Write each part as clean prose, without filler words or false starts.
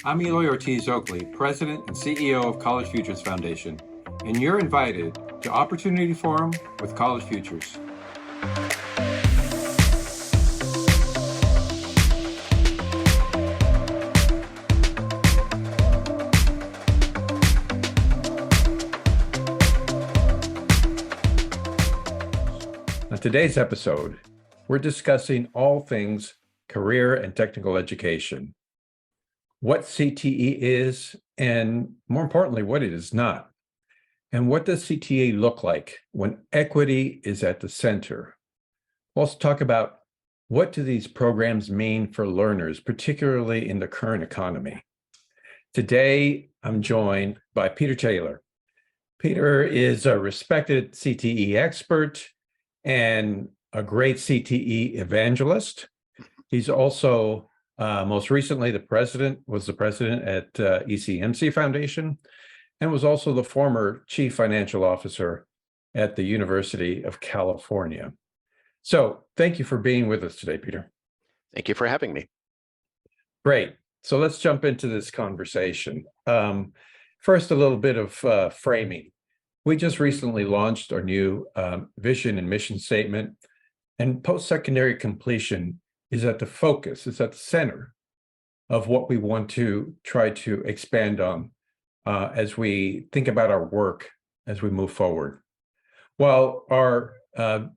I'm Eloy Ortiz Oakley, President and CEO of College Futures Foundation, and you're invited to Opportunity Forum with College Futures. On today's episode, we're discussing all things career and technical education, what CTE is, and more importantly, what it is not. And what does CTE look like when equity is at the center? We'll also talk about what do these programs mean for learners, particularly in the current economy. Today, I'm joined by Peter Taylor. Peter is a respected CTE expert and a great CTE evangelist. He's also most recently the president at ECMC Foundation, and was also the former chief financial officer at the University of California. So thank you for being with us today, Peter. Thank you for having me. Great. So let's jump into this conversation. First, a little bit of framing. We just recently launched our new vision and mission statement, and post-secondary completion is at the focus, it's at the center of what we want to try to expand on as we think about our work as we move forward. While our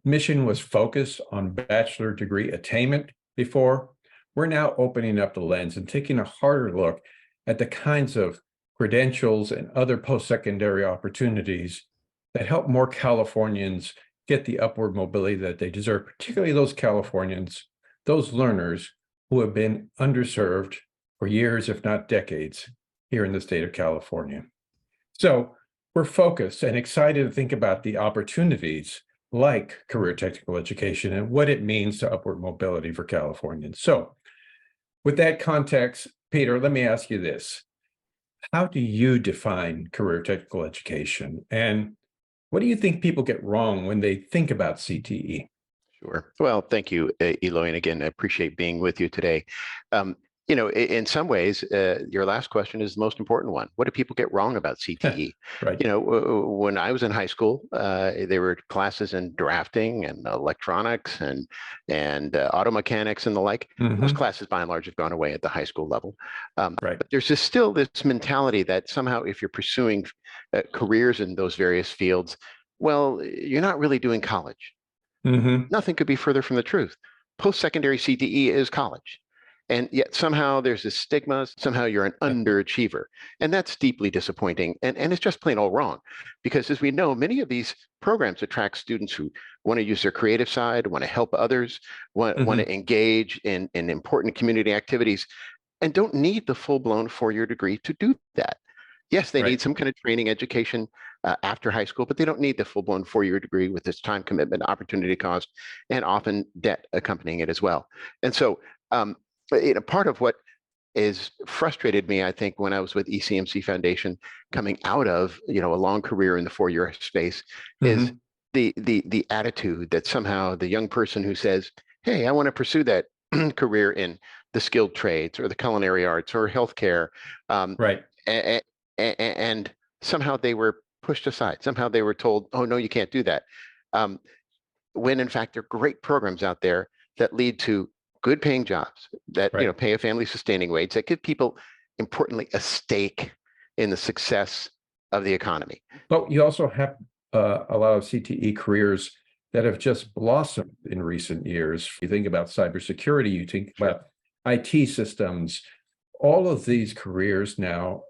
mission was focused on bachelor degree attainment before, we're now opening up the lens and taking a harder look at the kinds of credentials and other post-secondary opportunities that help more Californians get the upward mobility that they deserve, particularly those Californians, those learners who have been underserved for years, if not decades, here in the state of California. So we're focused and excited to think about the opportunities like career technical education and what it means to upward mobility for Californians. So with that context, Peter, let me ask you this. How do you define career technical education? And what do you think people get wrong when they think about CTE? Sure. Well, thank you, Eloy. And again, I appreciate being with you today. In some ways, your last question is the most important one. What do people get wrong about CTE? Right. When I was in high school, there were classes in drafting and electronics and auto mechanics and the like. Mm-hmm. Those classes, by and large, have gone away at the high school level. Right. But there's still this mentality that somehow, if you're pursuing careers in those various fields, well, you're not really doing college. Mm-hmm. Nothing could be further from the truth. Post-secondary CTE is college. And yet somehow there's this stigma, somehow you're an underachiever. And that's deeply disappointing. And it's just plain all wrong. Because as we know, many of these programs attract students who want to use their creative side, want to help others, want to engage in important community activities, and don't need the full-blown four-year degree to do that. Yes, they need some kind of training education after high school, but they don't need the full-blown four-year degree with its time commitment, opportunity cost, and often debt accompanying it as well. And so part of what is frustrated me, I think, when I was with ECMC Foundation, coming out of a long career in the four-year space, is the attitude that somehow the young person who says, "Hey, I want to pursue that career in the skilled trades or the culinary arts or healthcare," and somehow they were pushed aside. Somehow they were told, "Oh no, you can't do that," when in fact there are great programs out there that lead to good paying jobs that pay a family sustaining wage, that give people, importantly, a stake in the success of the economy. But you also have a lot of CTE careers that have just blossomed in recent years. You think about cybersecurity, you think about IT systems, all of these careers now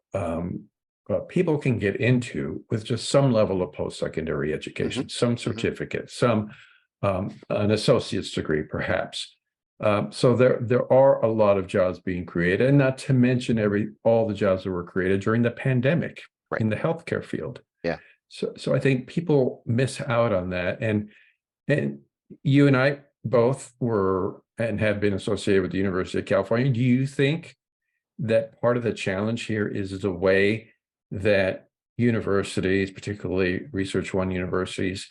people can get into with just some level of post-secondary education, some certificate, some an associate's degree, perhaps. So there are a lot of jobs being created, and not to mention all the jobs that were created during the pandemic in the healthcare field. Yeah. So I think people miss out on that, and you and I both were and have been associated with the University of California. Do you think that part of the challenge here is the way that universities, particularly Research One universities,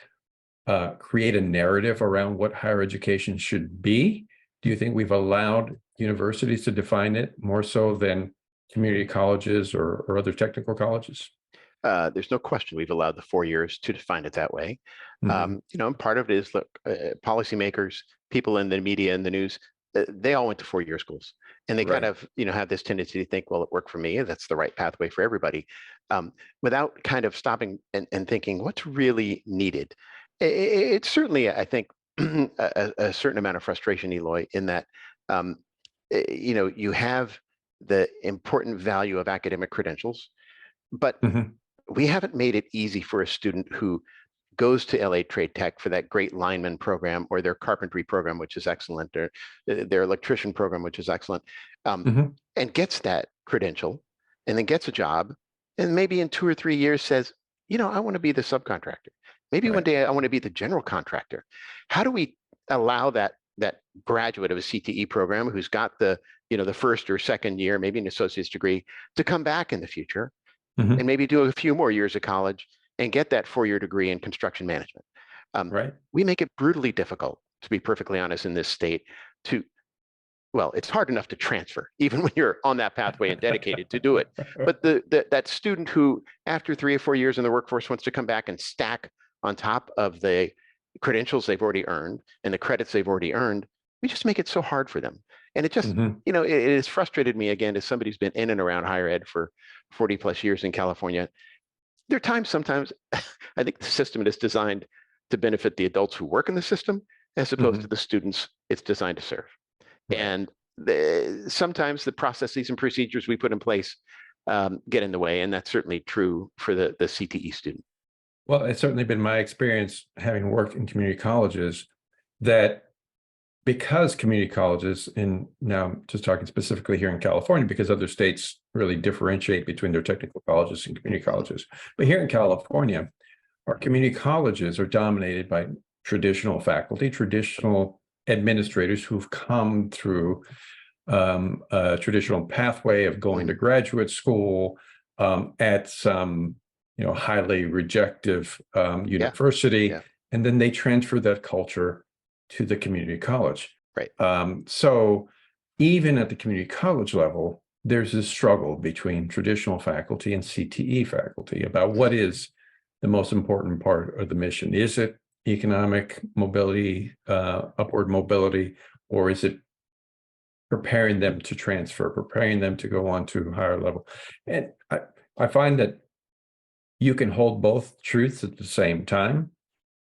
create a narrative around what higher education should be? Do you think we've allowed universities to define it more so than community colleges or other technical colleges? There's no question we've allowed the 4 years to define it that way. Mhm. And part of it is, look, policymakers, people in the media and the news, they all went to 4 year schools, and they kind Right. of, have this tendency to think, well, it worked for me, that's the right pathway for everybody, without kind of stopping and thinking what's really needed. It's certainly, I think, a certain amount of frustration, Eloy, in that, um, you have the important value of academic credentials, but Mhm. we haven't made it easy for a student who goes to LA Trade Tech for that great lineman program, or their carpentry program, which is excellent, or their electrician program, which is excellent, um, Mhm. and gets that credential, and then gets a job, and maybe in 2 or 3 years says, I want to be the subcontractor. Maybe one Right. day I want to be the general contractor. How do we allow that graduate of a CTE program who's got the first or second year, maybe an associate's degree, to come back in the future and Mhm. maybe do a few more years of college and get that 4 year degree in construction management? Right. We make it brutally difficult, to be perfectly honest, in this state to, well, it's hard enough to transfer, even when you're on that pathway and dedicated to do it. But that student who, after 3 or 4 years in the workforce, wants to come back and stack on top of the credentials they've already earned and the credits they've already earned, we just make it so hard for them. And it just, Mhm. it has frustrated me, again, as somebody who's been in and around higher ed for 40 plus years in California. There are times, sometimes, I think the system is designed to benefit the adults who work in the system, as opposed to Mhm. the students it's designed to serve. Right. And sometimes the processes and procedures we put in place get in the way, and that's certainly true for the CTE student. Well, it's certainly been my experience, having worked in community colleges, that because community colleges, and now I'm just talking specifically here in California, because other states really differentiate between their technical colleges and community Mhm. colleges. But here in California, our community colleges are dominated by traditional faculty, traditional administrators who've come through a traditional pathway of going to Mhm. graduate school at some, highly rejective Yeah, university, yeah, and then they transfer that culture to the community college. right. So even at the community college level, there's this struggle between traditional faculty and CTE faculty about what is the most important part of the mission. Is it economic mobility, upward mobility, or is it preparing them to transfer, preparing them to go on to a higher level? And I find that you can hold both truths at the same time,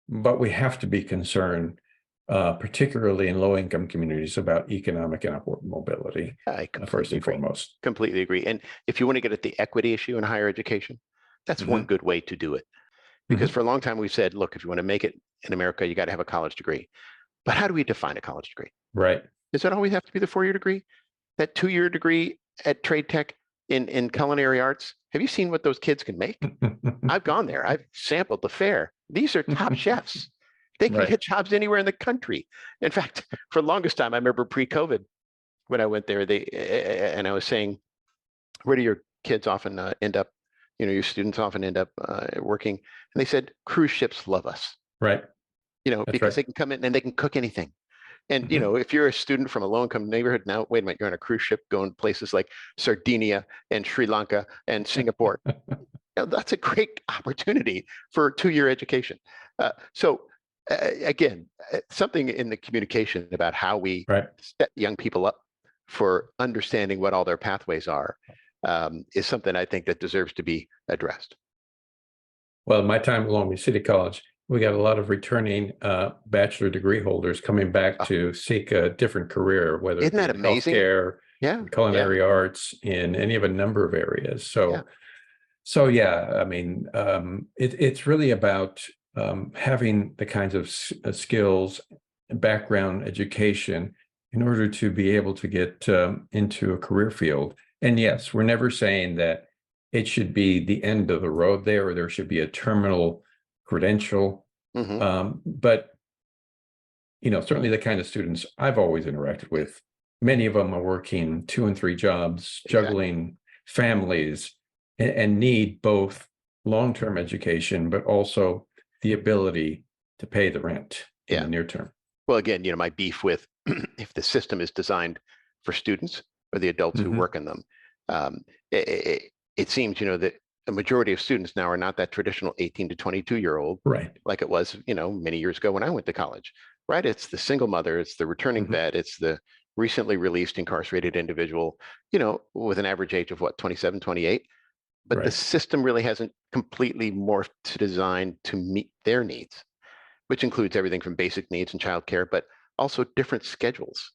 but we have to be concerned, particularly in low-income communities, about economic and upward mobility, I first completely and agree. foremost. Completely agree. And if you want to get at the equity issue in higher education, that's one Mhm. good way to do it. Because Mhm. for a long time we've said, look, if you want to make it in America, you got to have a college degree. But how do we define a college degree? Right. Does that always have to be the 4 year degree? That 2 year degree at Trade Tech in culinary arts? Have you seen what those kids can make? I've gone there. I've sampled the fare. These are top chefs. They can Right. get jobs anywhere in the country. In fact, for the longest time, I remember pre-COVID when I went there, and I was saying, where do your kids often end up? Your students often end up working. And they said, cruise ships love us, Right. That's because right. they can come in and they can cook anything. And Mhm. if you're a student from a low-income neighborhood, now wait a minute, you're on a cruise ship going places like Sardinia and Sri Lanka and Singapore. That's a great opportunity for a 2 year education. So again, something in the communication about how we Right. set young people up for understanding what all their pathways are, is something I think that deserves to be addressed. Well, in my time at Long Beach City College, we got a lot of returning bachelor degree holders coming back Oh, to seek a different career, whether it isn't be that in amazing? healthcare, Yeah, in yeah, culinary arts, in any of a number of areas. yeah. So yeah, I mean, it's really about having the kinds of skills, background, education in order to be able to get into a career field. And yes, we're never saying that it should be the end of the road there, or there should be a terminal credential. Hmm. But certainly the kind of students I've always interacted with, many of them are working 2 and 3 jobs, Exactly. juggling families, and need both long-term education, but also the ability to pay the rent in Yeah. the near term. Well, again, my beef with if the system is designed for students or the adults who Hmm. work in them, It seems, that a majority of students now are not that traditional 18 to 22-year-old Right. like it was, many years ago when I went to college, right? It's the single mother, it's the returning Mhm. vet, it's the recently released incarcerated individual, with an average age of what, 27, 28. But the Right. system really hasn't completely morphed to design to meet their needs, which includes everything from basic needs and childcare, but also different schedules.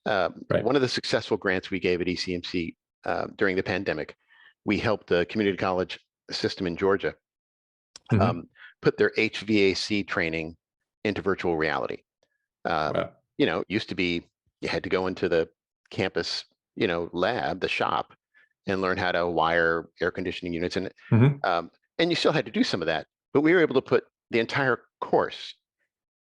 Right. One of the successful grants we gave at ECMC during the pandemic, we helped the community college system in Georgia Mhm. um, put their HVAC training into virtual reality. Wow. Used to be you had to go into the campus, lab, the shop, and learn how to wire air conditioning units, Mhm. um, and you still had to do some of that. But we were able to put the entire course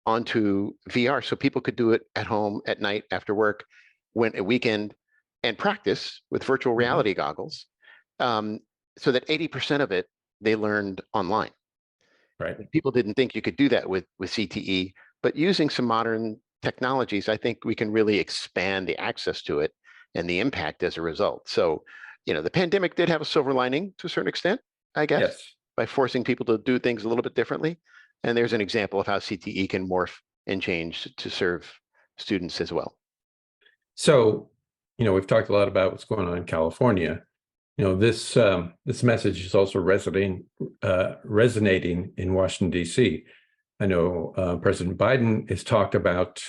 onto VR, so people could do it at home at night after work, when a weekend, and practice with virtual Mhm. reality goggles, um, so that 80% of it they learned online. Right. People didn't think you could do that with CTE, but using some modern technologies, I think we can really expand the access to it and the impact as a result. So, the pandemic did have a silver lining to a certain extent, I guess, Yes. by forcing people to do things a little bit differently. And there's an example of how CTE can morph and change to serve students as well. So, we've talked a lot about what's going on in California. This message is also resonating in Washington, D.C. I know President Biden has talked about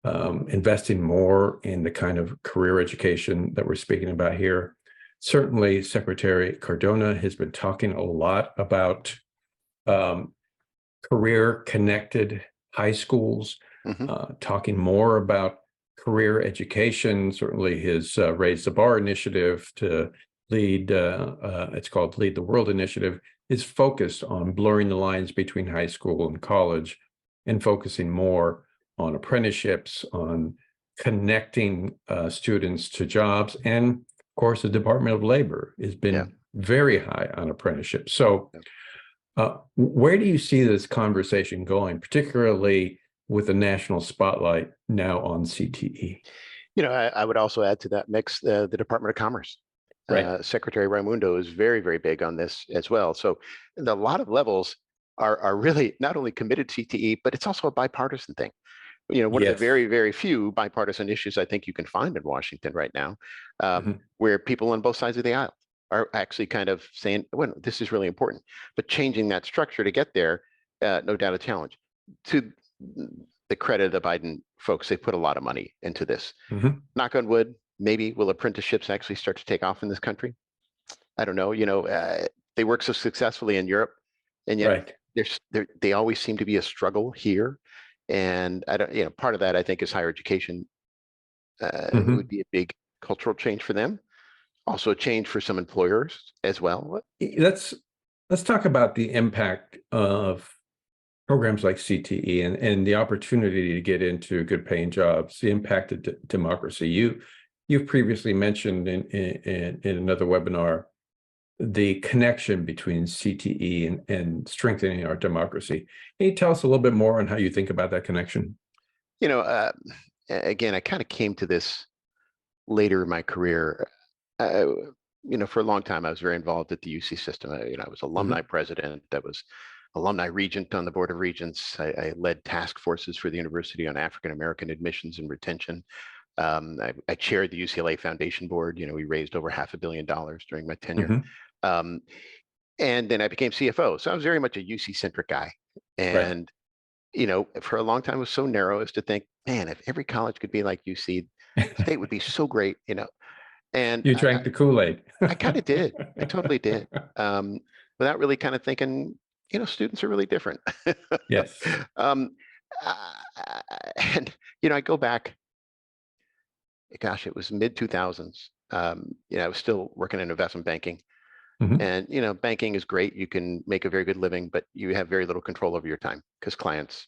investing more in the kind of career education that we're speaking about here. Certainly, Secretary Cardona has been talking a lot about um, career-connected high schools, Hmm. talking more about career education. Certainly, his Raise the Bar initiative to lead, it's called Lead the World initiative, is focused on blurring the lines between high school and college and focusing more on apprenticeships, on connecting students to jobs. And of course, the Department of Labor has Yeah. been very high on apprenticeships. So Yeah. where do you see this conversation going, particularly with the national spotlight now on CTE? I would also add to that mix the Department of Commerce. Right. Secretary Raimundo is very, very big on this as well. So, a lot of levels are really not only committed to CTE, but it's also a bipartisan thing. One of the Yes. very, very few bipartisan issues I think you can find in Washington right now, Mhm. where people on both sides of the aisle are actually kind of saying, well, this is really important, but changing that structure to get there, no doubt a challenge. To the credit of the Biden folks, they put a lot of money into this. Mhm. Knock on wood, maybe will apprenticeships actually start to take off in this country? I don't know. They work so successfully in Europe, and yet Right. they always seem to be a struggle here. And I don't, part of that I think is higher education. It would Mhm. be a big cultural change for them. Also a change for some employers as well. Let's talk about the impact of programs like CTE and the opportunity to get into good paying jobs, the impact of democracy. You've previously mentioned in another webinar the connection between CTE and strengthening our democracy. Can you tell us a little bit more on how you think about that connection? You know, uh, Again, I kind of came to this later in my career. Uh, for a long time, I was very involved at the UC system. I was alumni Mhm. president. I was alumni regent on the board of regents. I led task forces for the university on African American admissions and retention. I chaired the UCLA Foundation Board. We raised over $500 million during my tenure. Mhm. Um, and then I became CFO. So I was very much a UC centric guy. Right. And, for a long time, it was so narrow as to think, man, if every college could be like UC, the state would be so great. And You drank the Kool-Aid. I kind of did. I totally did. Um, Without really kind of thinking, students are really different. Yes. um, uh, and, I go back, gosh, it was mid 2000s. I was still working in investment banking. Mhm. And, banking is great. You can make a very good living, but you have very little control over your time because clients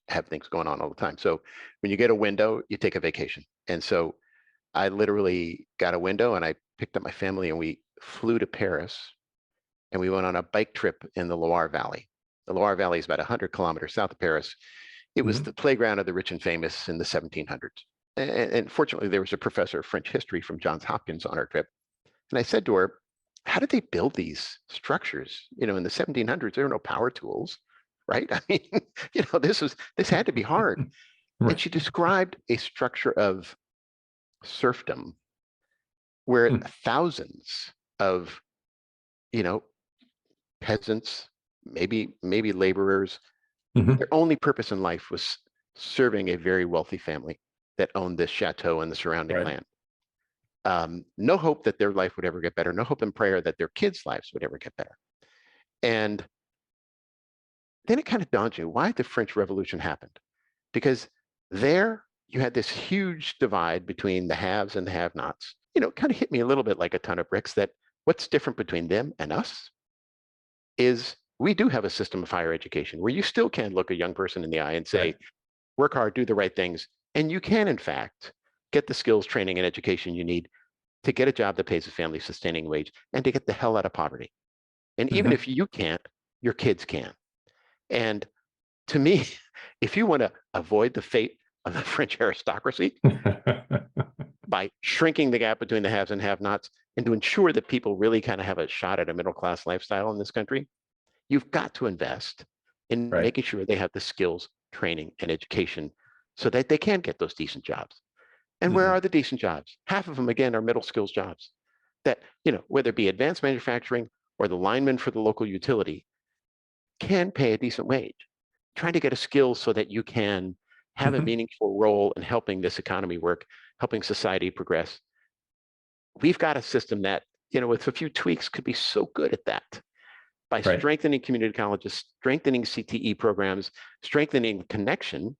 have things going on all the time. So when you get a window, you take a vacation. And so I literally got a window and I picked up my family and we flew to Paris and we went on a bike trip in the Loire Valley. The Loire Valley is about 100 kilometers south of Paris. It was Mhm. the playground of the rich and famous in the 1700s. And fortunately, there was a professor of French history from Johns Hopkins on our trip. And I said to her, how did they build these structures? In the 1700s, there were no power tools, right? I mean, this had to be hard. And Right. she described a structure of serfdom where Mm. thousands of, you know, peasants, maybe laborers, Mhm. their only purpose in life was serving a very wealthy family that owned this chateau and the surrounding Right. land. No hope that their life would ever get better, no hope in prayer that their kids' lives would ever get better. And then it kind of dawned you why the French Revolution happened. Because there you had this huge divide between the haves and the have-nots. It kind of hit me a little bit like a ton of bricks that what's different between them and us is we do have a system of higher education where you still can look a young person in the eye and say, Right. work hard, do the right things. And you can, in fact, get the skills, training, and education you need to get a job that pays a family sustaining wage and to get the hell out of poverty. And even Mhm. if you can't, your kids can. And to me, if you want to avoid the fate of the French aristocracy by shrinking the gap between the haves and have-nots and to ensure that people really kind of have a shot at a middle-class lifestyle in this country, you've got to invest in Right. making sure they have the skills, training, and education so that they can get those decent jobs. And where Mhm. are the decent jobs? Half of them, again, are middle skills jobs that, whether it be advanced manufacturing or the lineman for the local utility, can pay a decent wage. Trying to get a skill so that you can have a Mhm. meaningful role in helping this economy work, helping society progress. We've got a system that, with a few tweaks, could be so good at that by Right. strengthening community colleges, strengthening CTE programs, strengthening the connection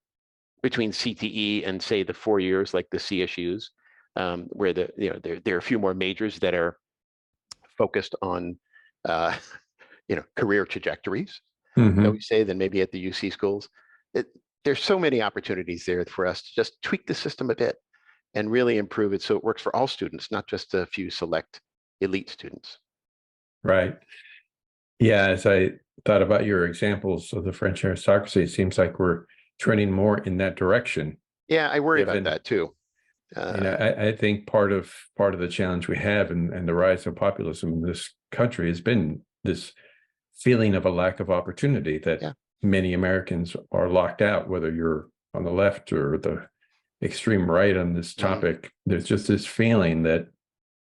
between CTE and, say, the 4 years like the CSUs, where there are a few more majors that are focused on uh, career trajectories, shall we Mhm. say, than maybe at the UC schools. It, there's so many opportunities there for us to just tweak the system a bit and really improve it so it works for all students, not just a few select elite students. Right. Yeah, as I thought about your examples of the French aristocracy, it seems like we're trending more in that direction, Yeah, I worry about given, that too. I think part of the challenge we have and the rise of populism in this country has been this feeling of a lack of opportunity that Yeah. many Americans are locked out, whether you're on the left or the extreme right on this Mhm. topic. There's just this feeling that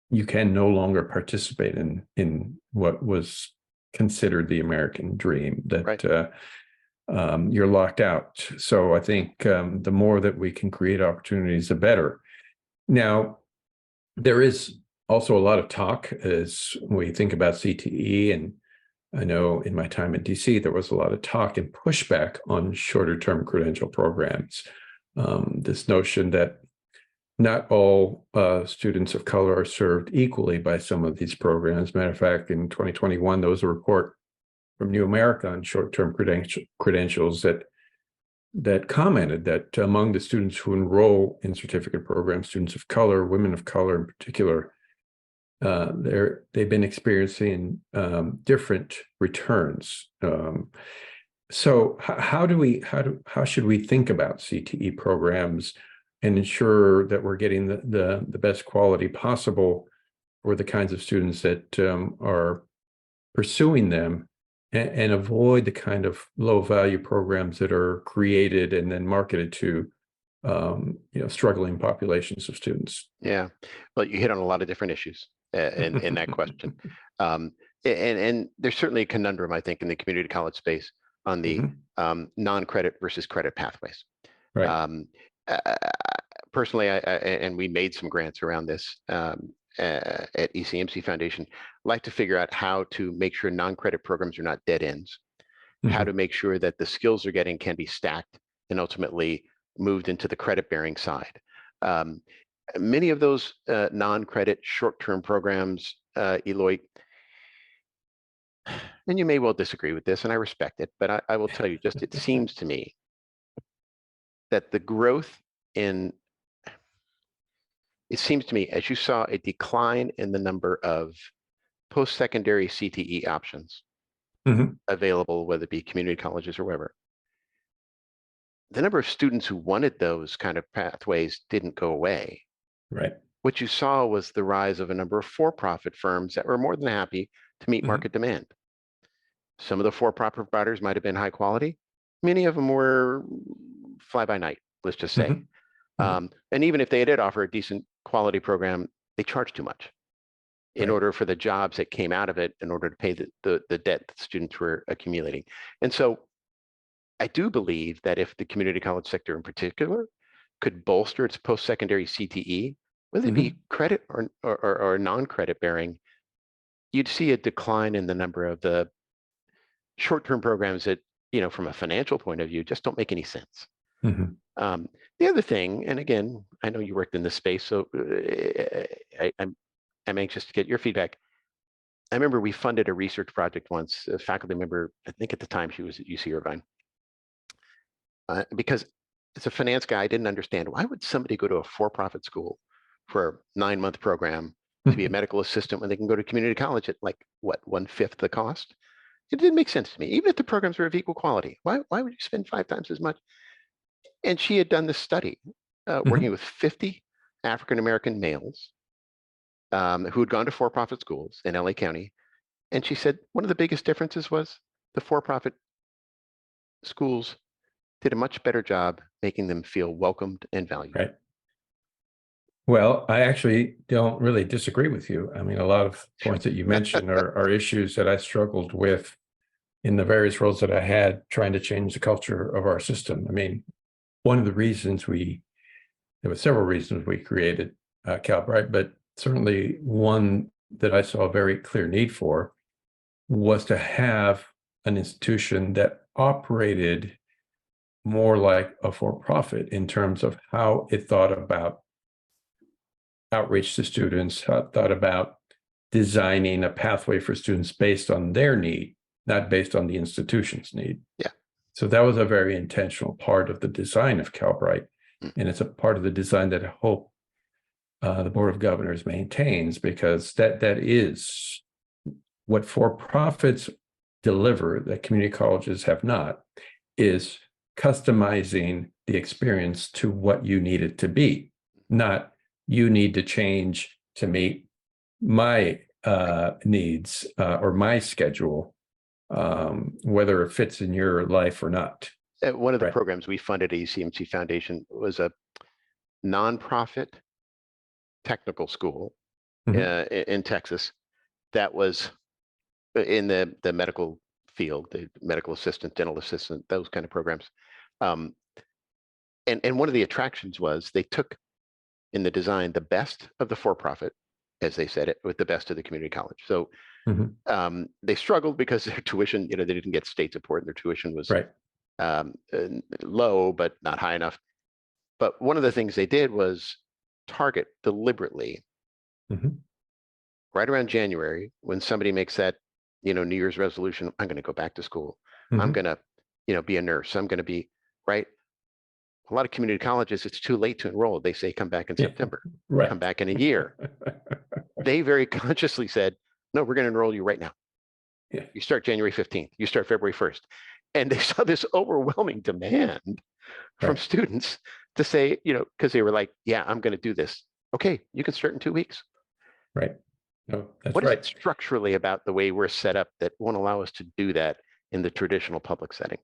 you can no longer participate in what was considered the American dream, Right. that you're locked out. So I think the more that we can create opportunities, the better. Now, there is also a lot of talk as we think about CTE, and I know in my time in DC, there was a lot of talk and pushback on shorter term credential programs. This notion that not all students of color are served equally by some of these programs. Matter of fact, in 2021, there was a report from New America on short-term credentials that commented that among the students who enroll in certificate programs, students of color, women of color in particular, they've been experiencing different returns. So how should we think about CTE programs and ensure that we're getting the best quality possible for the kinds of students that are pursuing them, and avoid the kind of low value programs that are created and then marketed to struggling populations of students? Yeah. Well, you hit on a lot of different issues in that question. Um, and there's certainly a conundrum, I think, in the community college space on the Mhm. non-credit versus credit pathways. Right. Um, uh, Personally, and we made some grants around this at ECMC Foundation, like to figure out how to make sure non-credit programs are not dead ends, how to Mhm. make sure that the skills they're getting can be stacked and ultimately moved into the credit-bearing side. Um, Many of those non-credit short-term programs, Eloy, and you may well disagree with this, and I respect it, but I will tell you, just it seems to me that the growth in it seems to me, as you saw a decline in the number of post-secondary CTE options Mhm. available, whether it be community colleges or wherever, the number of students who wanted those kind of pathways didn't go away. Right. what you saw was the rise of a number of for-profit firms that were more than happy to meet Mhm. market demand. Some of the for-profit providers might have been high quality. Many of them were fly by night, let's just say. Mhm. Mhm. And even if they did offer a decent quality program, they charged too much in Right. order for the jobs that came out of it, in order to pay the debt that students were accumulating. And so I do believe that if the community college sector in particular could bolster its post-secondary CTE, whether it be Mhm. credit or non-credit bearing, you'd see a decline in the number of the short-term programs that, from a financial point of view, just don't make any sense. Mhm. Um, the other thing, and again, I know you worked in this space, so I'm anxious to get your feedback. I remember we funded a research project once. A faculty member, I think at the time she was at UC Irvine, because as a finance guy, I didn't understand why would somebody go to a for-profit school for a 9-month program to be a Mhm. medical assistant when they can go to community college at like what, 1/5 the cost? It didn't make sense to me. Even if the programs were of equal quality, why would you spend 5 times as much? And she had done this study working Mhm. with 50 African American males who had gone to for-profit schools in LA County. And she said one of the biggest differences was the for-profit schools did a much better job making them feel welcomed and valued. Right. Well, I actually don't really disagree with you. I mean, a lot of Sure. points that you mentioned are issues that I struggled with in the various roles that I had trying to change the culture of our system. I mean, one of the reasons there were several reasons we created Calbright, but certainly one that I saw a very clear need for was to have an institution that operated more like a for-profit in terms of how it thought about outreach to students, how it thought about designing a pathway for students based on their need, not based on the institution's need. Yeah. So that was a very intentional part of the design of Calbright. Mm. And it's a part of the design that I hope the Board of Governors maintains, because that is what for-profits deliver that community colleges have not, is customizing the experience to what you need it to be, not you need to change to meet my needs or my schedule, whether it fits in your life or not. One of the Right. programs we funded at UCMC Foundation was a nonprofit technical school Mhm. in Texas that was in the medical field, the medical assistant, dental assistant, those kind of programs. Um, and one of the attractions was they took in the design the best of the for-profit, as they said it, with the best of the community college. So Mhm. they struggled because their tuition, they didn't get state support, and their tuition was Right. low, but not high enough. But one of the things they did was target deliberately Mhm. right around January when somebody makes that, New Year's resolution. I'm going to go back to school. I'm Mhm. going to, be a nurse. I'm going to be right. A lot of community colleges, it's too late to enroll. They say come back in Yeah. September, come Right. back in a year. They very consciously said, no, we're going to enroll you right now. Yeah. You start January 15th, you start February 1st. And they saw this overwhelming demand from Right. students to say, because they were like, yeah, I'm going to do this. Okay, you can start in 2 weeks. Right. No, that's What is it right. structurally about the way we're set up that won't allow us to do that in the traditional public setting?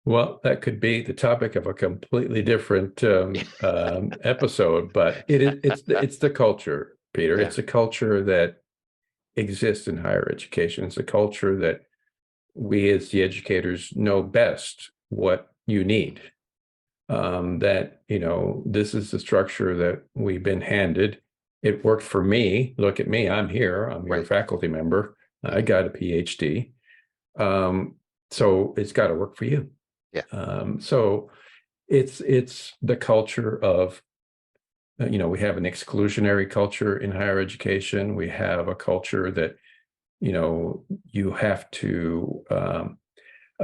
Well, that could be the topic of a completely different episode, but it's the culture, Peter. Yeah. It's a culture that exists in higher education. It's a culture that we as the educators know best what you need. That, this is the structure that we've been handed. It worked for me. Look at me. I'm here. I'm your Right. faculty member. I Mhm. got a PhD. So it's got to work for you. Yeah. So it's the culture of, we have an exclusionary culture in higher education. We have a culture that, you have to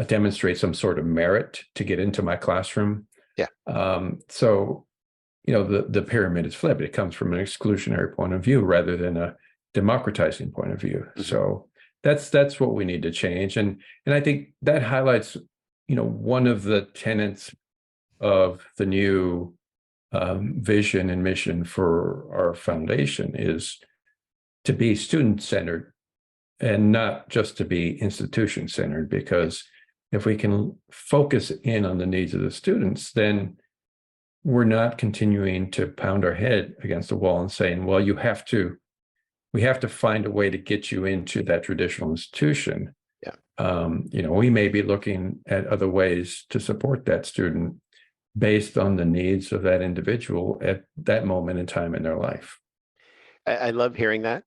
demonstrate some sort of merit to get into my classroom. Yeah. So, the pyramid is flipped. It comes from an exclusionary point of view rather than a democratizing point of view. Mhm. So that's what we need to change. And I think that highlights, one of the tenets of the new vision and mission for our foundation is to be student-centered and not just to be institution-centered, because if we can focus in on the needs of the students, then we're not continuing to pound our head against the wall and saying, well, we have to find a way to get you into that traditional institution. Yeah. We may be looking at other ways to support that student based on the needs of that individual at that moment in time in their life. I love hearing that.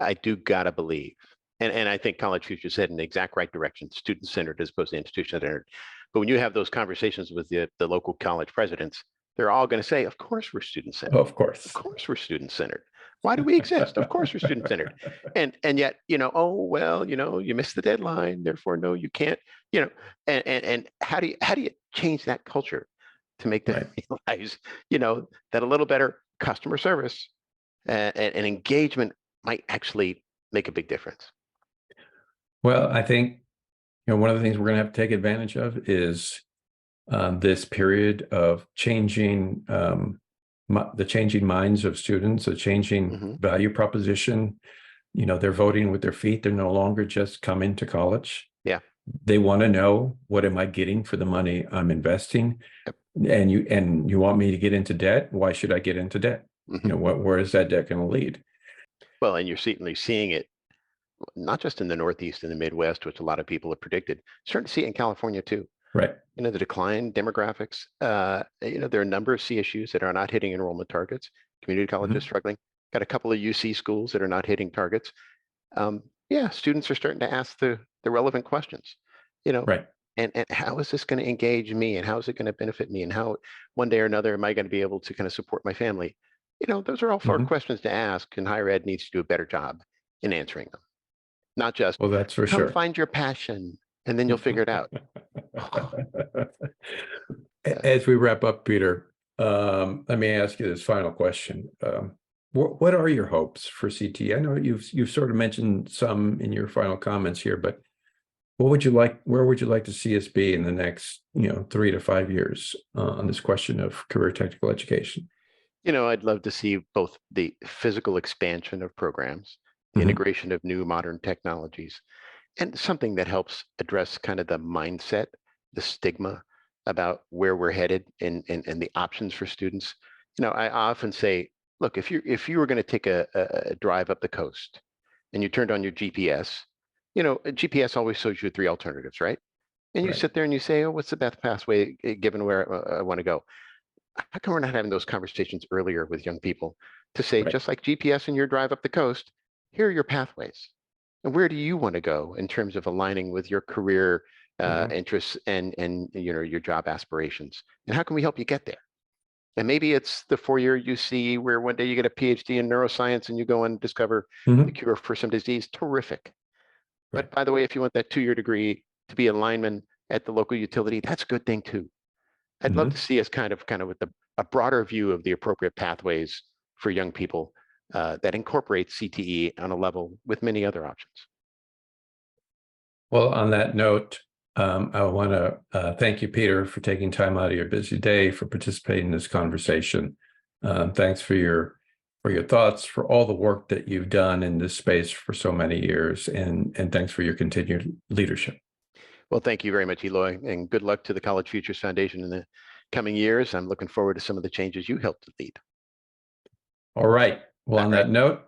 I do gotta believe, and I think College Futures head in the exact right direction, student-centered as opposed to institution-centered. But when you have those conversations with the local college presidents, they're all going to say, of course we're student-centered. Of course. Of course we're student-centered. Why do we exist? Of course we're student-centered. And yet, oh, well, you missed the deadline, therefore, no, you can't, and how do you change that culture to make them realize, that a little better customer service and engagement might actually make a big difference? Well, I think, one of the things we're going to have to take advantage of is this period of changing, the changing minds of students, the changing value proposition. They're voting with their feet. They're no longer just coming to college. Yeah. They want to know, what am I getting for the money I'm investing? Yep. And you want me to get into debt? Why should I get into debt? Where is that debt going to lead? Well, and you're certainly seeing it, not just in the Northeast and the Midwest, which a lot of people have predicted, starting to see it in California too. Right. The decline demographics, there are a number of CSUs that are not hitting enrollment targets. Community colleges struggling. Got a couple of UC schools that are not hitting targets. Students are starting to ask the relevant questions, Right. And how is this going to engage me, and how is it going to benefit me, and how one day or another am I going to be able to kind of support my family? Those are all fair questions to ask, and higher ed needs to do a better job in answering them. Not just, well, that's for come sure. find your passion and then you'll figure it out. As we wrap up, Peter, let me ask you this final question. What are your hopes for CTE? I know you've sort of mentioned some in your final comments here, but where would you like to see us be in the next, 3 to 5 years on this question of career technical education? I'd love to see both the physical expansion of programs, the integration of new modern technologies, and something that helps address kind of the mindset, the stigma about where we're headed and the options for students. I often say, look, if you were going to take a drive up the coast and you turned on your GPS, a GPS always shows you 3 alternatives, right? And you sit there and you say, oh, what's the best pathway given where I want to go? How come we're not having those conversations earlier with young people to say, just like GPS in your drive up the coast, here are your pathways. And where do you want to go in terms of aligning with your career interests and your job aspirations? And how can we help you get there? And maybe it's the 4-year UC where one day you get a PhD in neuroscience and you go and discover the cure for some disease. Terrific. But by the way, if you want that 2-year degree to be a lineman at the local utility, that's a good thing too. I'd love to see us kind of with a broader view of the appropriate pathways for young people that incorporate CTE on a level with many other options. Well, on that note, I want to thank you, Peter, for taking time out of your busy day for participating in this conversation. Thanks for your thoughts, for all the work that you've done in this space for so many years, and thanks for your continued leadership. Well, thank you very much, Eloy, and good luck to the College Futures Foundation in the coming years. I'm looking forward to some of the changes you helped to lead. All right. Well, on that note,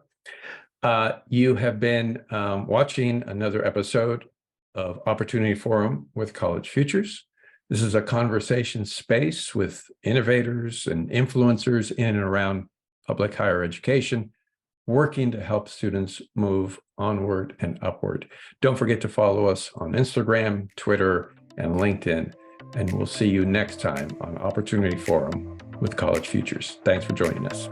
you have been watching another episode of Opportunity Forum with College Futures. This is a conversation space with innovators and influencers in and around public higher education, working to help students move onward and upward. Don't forget to follow us on Instagram, Twitter, and LinkedIn, and we'll see you next time on Opportunity Forum with College Futures. Thanks for joining us.